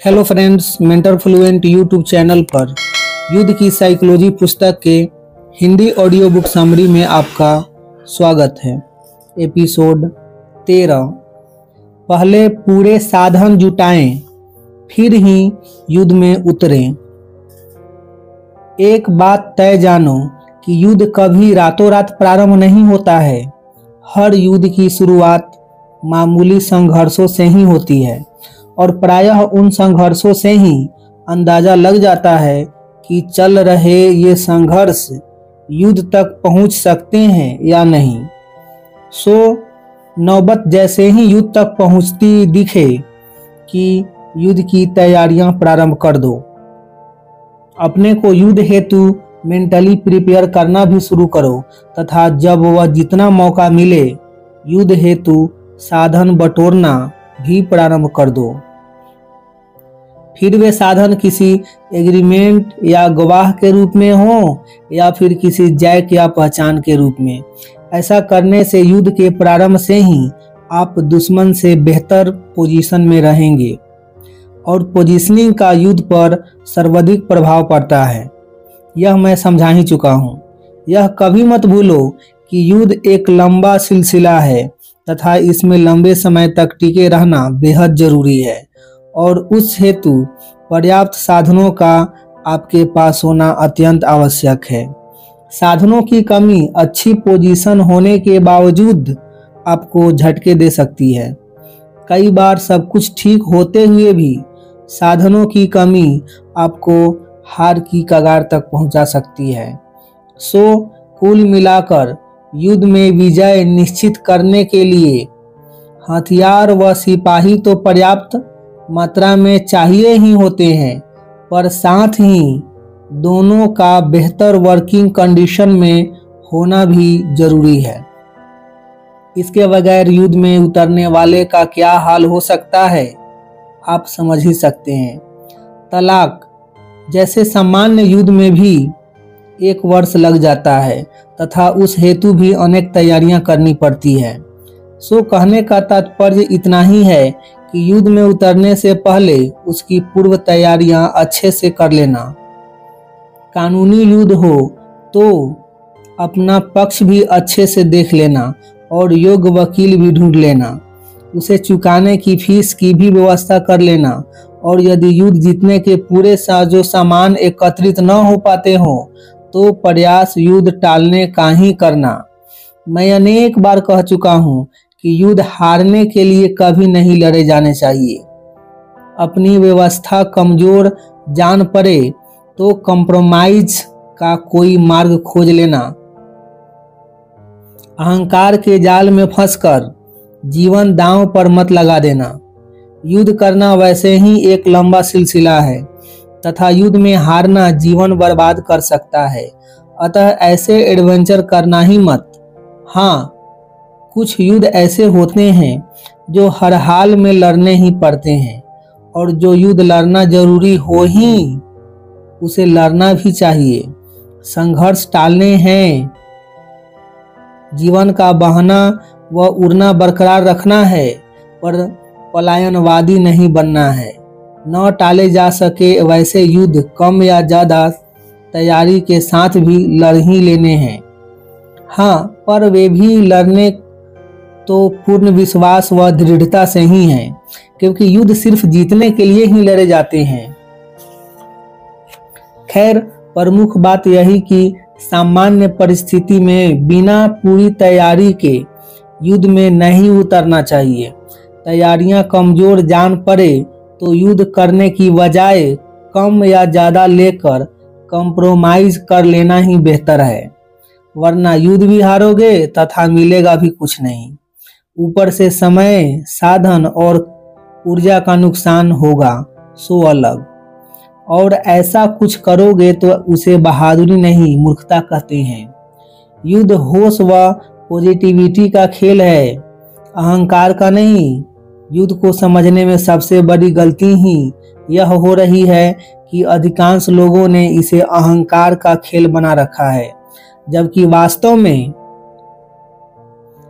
Hello friends, mentor fluent YouTube channel पर युद्ध की साइकोलॉजी पुस्तक के हिंदी ऑडियो बुक समरी में आपका स्वागत है। एपिसोड 13। पहले पूरे साधन जुटाएं, फिर ही युद्ध में उतरें। एक बात तय जानो कि युद्ध कभी रातों रात प्रारंभ नहीं होता है। हर युद्ध की शुरुआत मामूली संघर्षों से ही होती है और प्रायः उन संघर्षों से ही अंदाजा लग जाता है कि चल रहे ये संघर्ष युद्ध तक पहुंच सकते हैं या नहीं। नौबत जैसे ही युद्ध तक पहुंचती दिखे कि युद्ध की तैयारियां प्रारंभ कर दो। अपने को युद्ध हेतु मेंटली प्रिपेयर करना भी शुरू करो तथा जब वह जितना मौका मिले युद्ध हेतु साधन बटोरना भी प्रारंभ कर दो। फिर वे साधन किसी एग्रीमेंट या गवाह के रूप में हो या फिर किसी जैक या पहचान के रूप में। ऐसा करने से युद्ध के प्रारंभ से ही आप दुश्मन से बेहतर पोजीशन में रहेंगे और पोजीशनिंग का युद्ध पर सर्वाधिक प्रभाव पड़ता है। यह मैं समझा ही चुका हूँ। यह कभी मत भूलो कि युद्ध एक लंबा सिलसिला है तथा इसमें लंबे समय तक टिके रहना बेहद जरूरी है और उस हेतु पर्याप्त साधनों का आपके पास होना अत्यंत आवश्यक है। साधनों की कमी अच्छी पोजीशन होने के बावजूद आपको झटके दे सकती है। कई बार सब कुछ ठीक होते हुए भी साधनों की कमी आपको हार की कगार तक पहुंचा सकती है। कुल मिलाकर युद्ध में विजय निश्चित करने के लिए हथियार व सिपाही तो पर्याप्त मात्रा में चाहिए ही होते हैं, पर साथ ही दोनों का बेहतर वर्किंग कंडीशन में होना भी जरूरी है। इसके बगैर युद्ध में उतरने वाले का क्या हाल हो सकता है आप समझ ही सकते हैं। तलाक जैसे सामान्य युद्ध में भी 1 वर्ष लग जाता है तथा उस हेतु भी अनेक तैयारियां करनी पड़ती है। कहने का तात्पर्य इतना ही है कि युद्ध में उतरने से पहले उसकी पूर्व तैयारियां अच्छे से कर लेना। कानूनी युद्ध हो तो अपना पक्ष भी अच्छे से देख लेना और योग्य वकील भी ढूंढ लेना। उसे चुकाने की फीस की भी व्यवस्था कर लेना और यदि युद्ध जीतने के पूरे जो सामान एकत्रित न हो पाते हो तो प्रयास युद्ध टालने का ही करना। मैं अनेक बार कह चुका हूँ कि युद्ध हारने के लिए कभी नहीं लड़े जाने चाहिए। अपनी व्यवस्था कमजोर जान पड़े तो कंप्रोमाइज का कोई मार्ग खोज लेना। अहंकार के जाल में फंसकर जीवन दांव पर मत लगा देना। युद्ध करना वैसे ही एक लंबा सिलसिला है तथा युद्ध में हारना जीवन बर्बाद कर सकता है। अतः ऐसे एडवेंचर करना ही मत। हाँ, कुछ युद्ध ऐसे होते हैं जो हर हाल में लड़ने ही पड़ते हैं और जो युद्ध लड़ना जरूरी हो ही उसे लड़ना भी चाहिए। संघर्ष टालने हैं, जीवन का बहना व उड़ना बरकरार रखना है, पर पलायनवादी नहीं बनना है। न टाले जा सके वैसे युद्ध कम या ज्यादा तैयारी के साथ भी लड़ ही लेने हैं। हाँ, पर वे भी लड़ने तो पूर्ण विश्वास व दृढ़ता से ही हैं, क्योंकि युद्ध सिर्फ जीतने के लिए ही लड़े जाते हैं। खैर, प्रमुख बात यही कि सामान्य परिस्थिति में बिना पूरी तैयारी के युद्ध में नहीं उतरना चाहिए। तैयारियां कमजोर जान पड़े तो युद्ध करने की बजाय कम या ज्यादा लेकर कंप्रोमाइज कर लेना ही बेहतर है, वरना युद्ध भी हारोगे तथा मिलेगा भी कुछ नहीं। ऊपर से समय, साधन और ऊर्जा का नुकसान होगा अलग। और ऐसा कुछ करोगे तो उसे बहादुरी नहीं मूर्खता कहते हैं। युद्ध होश व पॉजिटिविटी का खेल है, अहंकार का नहीं। युद्ध को समझने में सबसे बड़ी गलती ही यह हो रही है कि अधिकांश लोगों ने इसे अहंकार का खेल बना रखा है, जबकि वास्तव में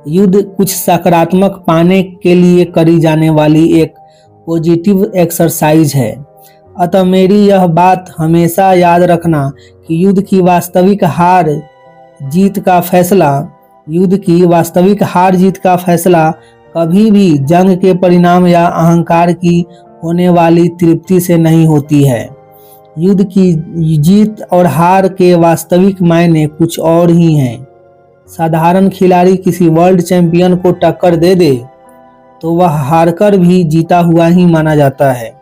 युद्ध कुछ सकारात्मक पाने के लिए करी जाने वाली एक पॉजिटिव एक्सरसाइज है। अतः मेरी यह बात हमेशा याद रखना कि युद्ध की वास्तविक हार जीत का फैसला कभी भी जंग के परिणाम या अहंकार की होने वाली तृप्ति से नहीं होती है। युद्ध की जीत और हार के वास्तविक मायने कुछ और ही हैं। साधारण खिलाड़ी किसी वर्ल्ड चैंपियन को टक्कर दे दे तो वह हारकर भी जीता हुआ ही माना जाता है।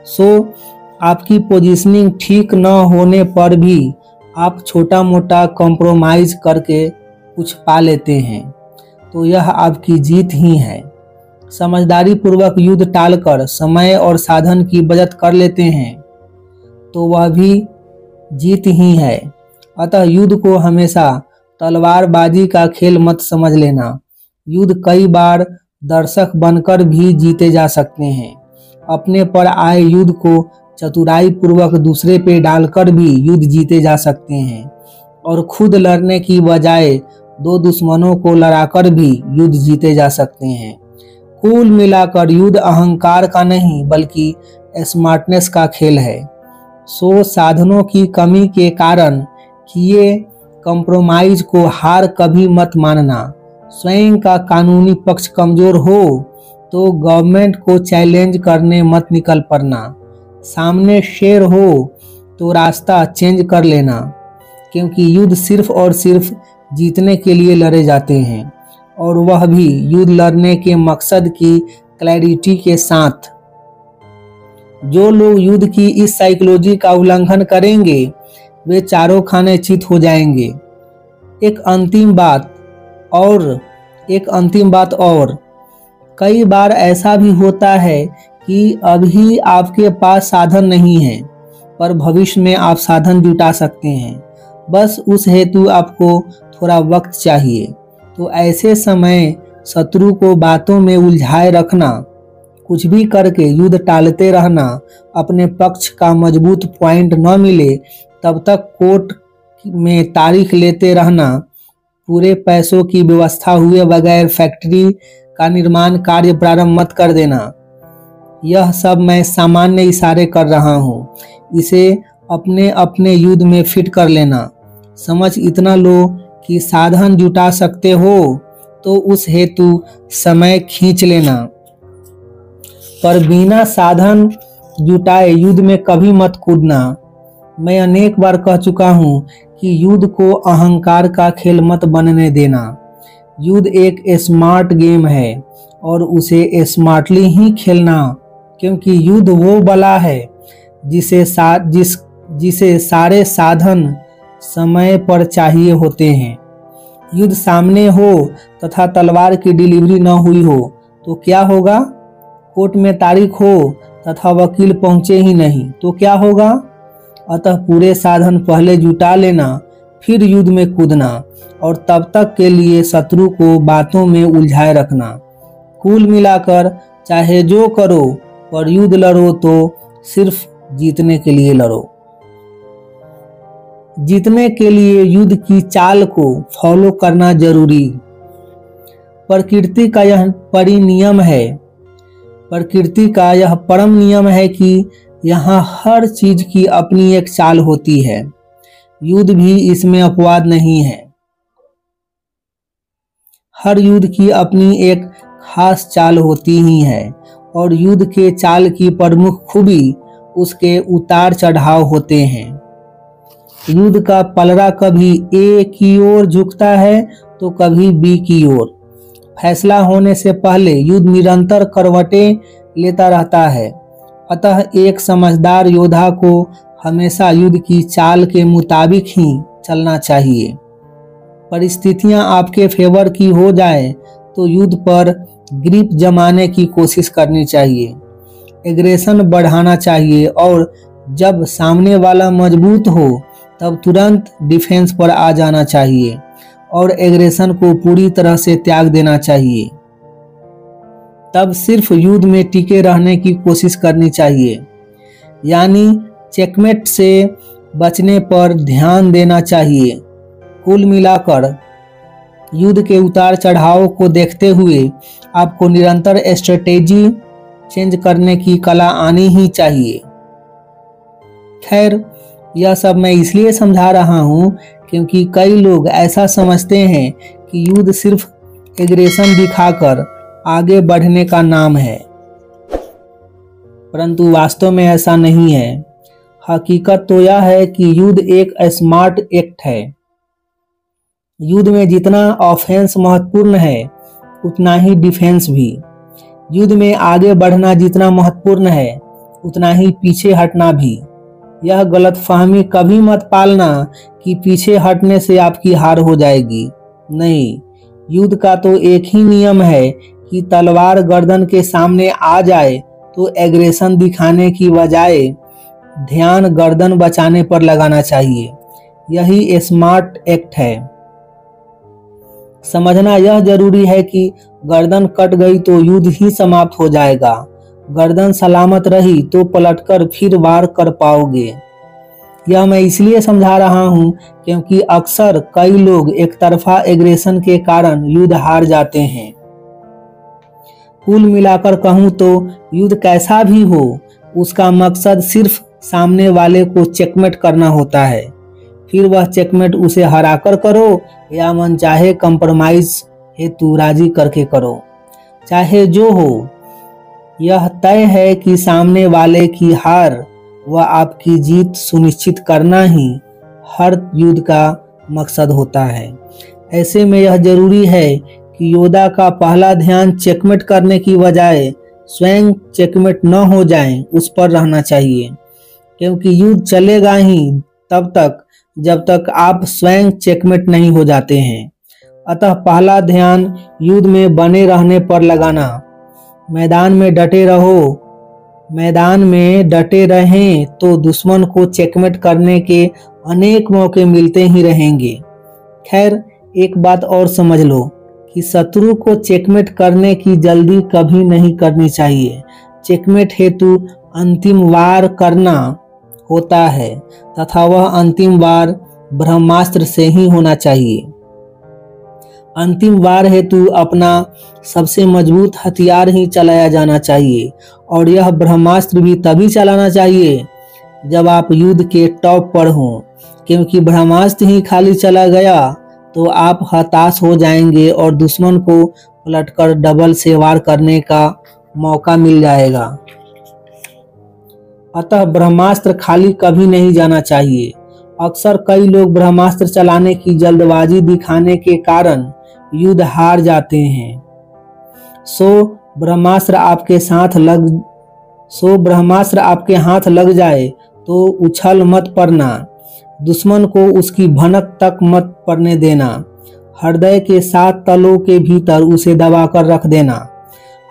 सो आपकी पोजीशनिंग ठीक न होने पर भी आप छोटा मोटा कॉम्प्रोमाइज करके कुछ पा लेते हैं तो यह आपकी जीत ही है। समझदारी पूर्वक युद्ध टालकर समय और साधन की बचत कर लेते हैं तो वह भी जीत ही है। अतः युद्ध को हमेशा तलवारबाजी का खेल मत समझ लेना। युद्ध कई बार दर्शक बनकर भी जीते जा सकते हैं। अपने पर आए युद्ध को चतुराई पूर्वक दूसरे पे डालकर भी युद्ध जीते जा सकते हैं और खुद लड़ने की बजाय दो दुश्मनों को लड़ाकर भी युद्ध जीते जा सकते हैं। कुल मिलाकर युद्ध अहंकार का नहीं बल्कि स्मार्टनेस का खेल है। सो साधनों की कमी के कारण किए कंप्रोमाइज को हार कभी मत मानना। स्वयं का कानूनी पक्ष कमजोर हो तो गवर्नमेंट को चैलेंज करने मत निकल पड़ना। सामने शेर हो तो रास्ता चेंज कर लेना, क्योंकि युद्ध सिर्फ और सिर्फ जीतने के लिए लड़े जाते हैं और वह भी युद्ध लड़ने के मकसद की क्लैरिटी के साथ। जो लोग युद्ध की इस साइकोलॉजी का उल्लंघन करेंगे वे चारों खाने चित हो जाएंगे। एक अंतिम बात और कई बार ऐसा भी होता है कि अभी आपके पास साधन नहीं है पर भविष्य में आप साधन जुटा सकते हैं। बस उस हेतु आपको थोड़ा वक्त चाहिए। तो ऐसे समय शत्रु को बातों में उलझाए रखना, कुछ भी करके युद्ध टालते रहना, अपने पक्ष का मजबूत पॉइंट न मिले तब तक कोर्ट में तारीख लेते रहना, पूरे पैसों की व्यवस्था हुए बगैर फैक्ट्री का निर्माण कार्य प्रारंभ मत कर देना। यह सब मैं सामान्य इशारे कर रहा हूँ, इसे अपने अपने युद्ध में फिट कर लेना। समझ इतना लो कि साधन जुटा सकते हो तो उस हेतु समय खींच लेना, पर बिना साधन जुटाए युद्ध में कभी मत कूदना। मैं अनेक बार कह चुका हूँ कि युद्ध को अहंकार का खेल मत बनने देना। युद्ध एक स्मार्ट गेम है और उसे स्मार्टली ही खेलना, क्योंकि युद्ध वो बला है जिसे सारे साधन समय पर चाहिए होते हैं। युद्ध सामने हो तथा तलवार की डिलीवरी न हुई हो तो क्या होगा? कोर्ट में तारीख हो तथा वकील पहुंचे ही नहीं तो क्या होगा? अतः पूरे साधन पहले जुटा लेना, फिर युद्ध में कूदना और तब तक के लिए शत्रु को बातों में उलझाए रखना। कुल मिलाकर चाहे जो करो पर युद्ध लड़ो तो सिर्फ जीतने के लिए लड़ो। जीतने के लिए युद्ध की चाल को फॉलो करना जरूरी। प्रकृति का यह परम नियम है कि यहाँ हर चीज की अपनी एक चाल होती है। युद्ध भी इसमें अपवाद नहीं है। हर युद्ध की अपनी एक खास चाल होती ही है और युद्ध के चाल की प्रमुख खूबी उसके उतार चढ़ाव होते हैं। युद्ध का पलड़ा कभी ए की ओर झुकता है तो कभी बी की ओर। फैसला होने से पहले युद्ध निरंतर करवटें लेता रहता है। अतः एक समझदार योद्धा को हमेशा युद्ध की चाल के मुताबिक ही चलना चाहिए। परिस्थितियां आपके फेवर की हो जाए तो युद्ध पर ग्रिप जमाने की कोशिश करनी चाहिए, एग्रेशन बढ़ाना चाहिए और जब सामने वाला मजबूत हो तब तुरंत डिफेंस पर आ जाना चाहिए और एग्रेशन को पूरी तरह से त्याग देना चाहिए। तब सिर्फ युद्ध में टिके रहने की कोशिश करनी चाहिए, यानी चेकमेट से बचने पर ध्यान देना चाहिए। कुल मिलाकर युद्ध के उतार चढ़ाव को देखते हुए आपको निरंतर स्ट्रेटेजी चेंज करने की कला आनी ही चाहिए। खैर, यह सब मैं इसलिए समझा रहा हूँ क्योंकि कई लोग ऐसा समझते हैं कि युद्ध सिर्फ एग्रेशन दिखाकर आगे बढ़ने का नाम है, परंतु वास्तव में ऐसा नहीं है। हकीकत तो यह है कि युद्ध एक स्मार्ट एक्ट है। युद्ध में जितना ऑफेंस महत्वपूर्ण है उतना ही डिफेंस भी। युद्ध में आगे बढ़ना जितना महत्वपूर्ण है उतना ही पीछे हटना भी। यह गलतफहमी कभी मत पालना कि पीछे हटने से आपकी हार हो जाएगी। नहीं, युद्ध का तो एक ही नियम है कि तलवार गर्दन के सामने आ जाए तो एग्रेशन दिखाने की बजाय ध्यान गर्दन बचाने पर लगाना चाहिए। यही स्मार्ट एक्ट है। समझना यह जरूरी है कि गर्दन कट गई तो युद्ध ही समाप्त हो जाएगा। गर्दन सलामत रही तो पलटकर फिर वार कर पाओगे। यह मैं इसलिए समझा रहा हूं क्योंकि अक्सर कई लोग एक तरफा एग्रेशन के कारण युद्ध हार जाते हैं। कुल मिलाकर कहूं तो युद्ध कैसा भी हो, उसका मकसद सिर्फ सामने वाले को चेकमेट करना होता है। फिर वह चेकमेट उसे हराकर करो या मनचाहे कंप्रोमाइज हेतु राजी करके करो, चाहे जो हो, यह तय है कि सामने वाले की हार व आपकी जीत सुनिश्चित करना ही हर युद्ध का मकसद होता है। ऐसे में यह जरूरी है कि योद्धा का पहला ध्यान चेकमेट करने की बजाय स्वयं चेकमेट न हो जाए उस पर रहना चाहिए, क्योंकि युद्ध चलेगा ही तब तक जब तक आप स्वयं चेकमेट नहीं हो जाते हैं। अतः पहला ध्यान युद्ध में बने रहने पर लगाना। मैदान में डटे रहें तो दुश्मन को चेकमेट करने के अनेक मौके मिलते ही रहेंगे। खैर, एक बात और समझ लो कि शत्रु को चेकमेट करने की जल्दी कभी नहीं करनी चाहिए। चेकमेट हेतु अंतिम वार करना होता है तथा वह अंतिम वार ब्रह्मास्त्र से ही होना चाहिए। अंतिम वार हेतु अपना सबसे मजबूत हथियार ही चलाया जाना चाहिए और यह ब्रह्मास्त्र भी तभी चलाना चाहिए जब आप युद्ध के टॉप पर हों, क्योंकि ब्रह्मास्त्र ही खाली चला गया तो आप हताश हो जाएंगे और दुश्मन को पलटकर डबल से वार करने का मौका मिल जाएगा। अतः ब्रह्मास्त्र खाली कभी नहीं जाना चाहिए। अक्सर कई लोग ब्रह्मास्त्र चलाने की जल्दबाजी दिखाने के कारण युद्ध हार जाते हैं। सो ब्रह्मास्त्र आपके हाथ लग जाए तो उछल मत पड़ना, दुश्मन को उसकी भनक तक मत पड़ने देना, हृदय के 7 तलों के भीतर उसे दबाकर रख देना।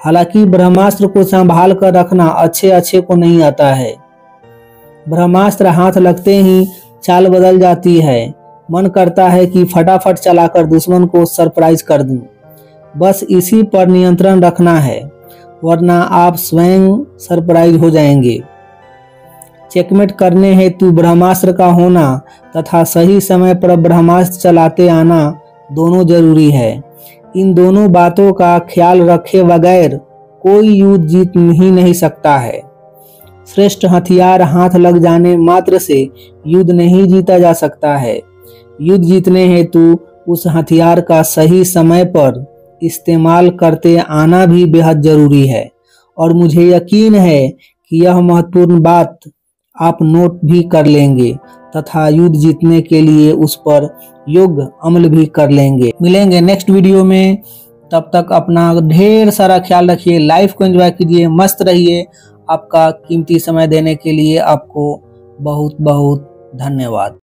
हालांकि ब्रह्मास्त्र को संभाल कर रखना अच्छे को नहीं आता है। ब्रह्मास्त्र हाथ लगते ही चाल बदल जाती है। मन करता है कि फटाफट चलाकर दुश्मन को सरप्राइज कर दूं। बस इसी पर नियंत्रण रखना है, वरना आप स्वयं सरप्राइज हो जाएंगे। चेकमेट करने हेतु ब्रह्मास्त्र का होना तथा सही समय पर ब्रह्मास्त्र चलाते आना दोनों जरूरी है। इन दोनों बातों का ख्याल रखे बगैर कोई युद्ध जीत ही नहीं सकता है। श्रेष्ठ हथियार हाथ लग जाने मात्र से युद्ध नहीं जीता जा सकता है। युद्ध जीतने हेतु उस हथियार का सही समय पर इस्तेमाल करते आना भी बेहद जरूरी है और मुझे यकीन है कि यह महत्वपूर्ण बात आप नोट भी कर लेंगे तथा युद्ध जीतने के लिए उस पर योग्य अमल भी कर लेंगे। मिलेंगे नेक्स्ट वीडियो में, तब तक अपना ढेर सारा ख्याल रखिए, लाइफ को एंजॉय कीजिए, मस्त रहिए। आपका कीमती समय देने के लिए आपको बहुत बहुत धन्यवाद।